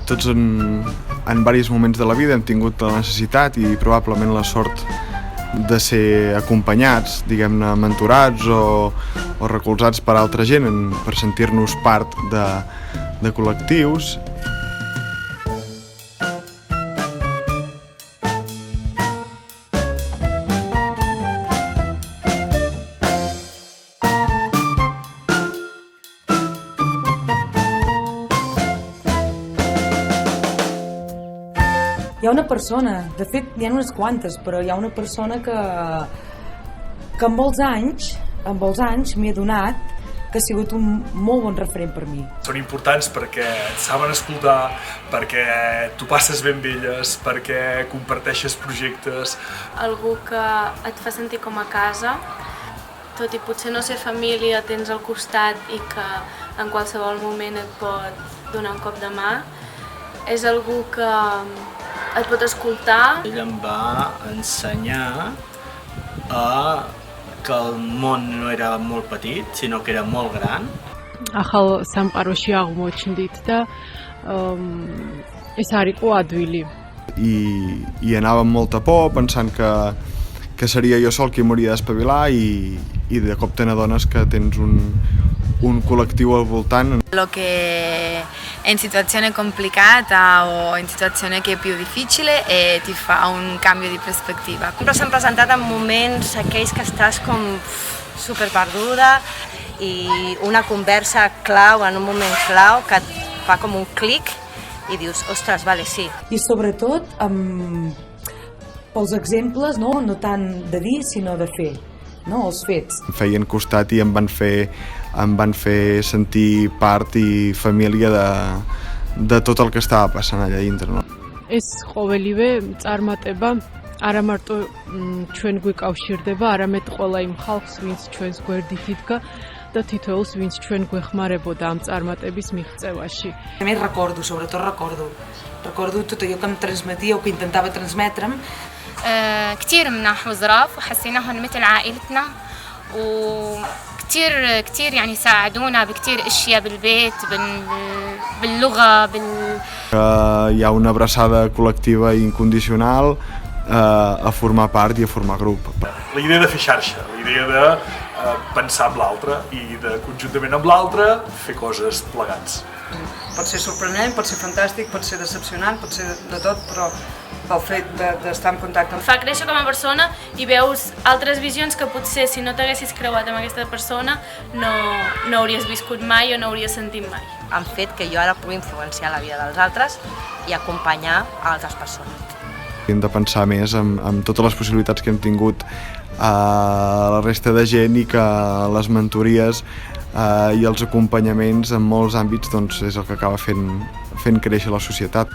Tots en diversos moments de la vida hem tingut la necessitat i probablement la sort de ser acompanyats, diguem-ne, mentorats o recolzats per altra gent per sentir-nos part de col·lectius. Hi ha una persona, de fet hi ha unes quantes, però hi ha una persona que amb els anys m'he adonat que ha sigut un molt bon referent per mi. Són importants perquè et saben escoltar, perquè tu passes bé amb elles, perquè comparteixes projectes. Algú que et fa sentir com a casa, tot i potser no ser família, tens al costat i que en qualsevol moment et pot donar un cop de mà. És algú que et pot escoltar. Ell em va ensenyar que el món no era molt petit, sinó que era molt gran. ახალ სამყაროში აღმოჩნდით და ეს არ იყო adვილი. I anava amb molta por, pensant que seria jo sol qui m'hauria d'espavilar i de cop te n'adones que tens un col·lectiu al voltant. Lo che è in situazione complicata o in situazione che è più difficile e ti fa un cambio di prospettiva. Sempre s'han presentat en moments aquells que estàs com super perduda i una conversa clau en un moment clau que et fa com un clic i dius, ostres, vale, sí. I sobretot pels exemples, no tant de dir sinó de fer, no? Els fets. Em feien costat i em van fer sentir part i família de tot el que estava passant allà dintre. No? ეს ყოველივე წარმატება არა მარტო ჩვენ გვიკავშირდება, არამედ ყველა იმ ხალხს, ვინც ჩვენს გვერდით იდგა და თითოეულს, ვინც ჩვენ გვეხმარებოდა ამ წარმატების მიღწევაში. A més sobretot recordo tot allò que em transmetia o que intentava transmetre'm. كتير مناح وظراف وحسيناهم مثل عائلتنا وكتير يعني ساعدونا بكتير اشياء بالبيت باللغة Hi ha una abraçada col·lectiva i incondicional a formar part i a formar grup. La idea de fer xarxa, la idea de pensar amb l'altre i de conjuntament amb l'altre fer coses plegats. Pot ser sorprenent, pot ser fantàstic, pot ser decepcionant, pot ser de tot, però pel fet d'estar en contacte. Fa créixer com a persona i veus altres visions que potser si no t'haguessis creuat amb aquesta persona no hauries viscut mai o no hauries sentit mai. Han fet que jo ara pugui influenciar la vida dels altres i acompanyar a altres persones. Hem de pensar més en totes les possibilitats que hem tingut a la resta de gent i que les mentories i els acompanyaments en molts àmbits doncs, és el que acaba fent créixer la societat.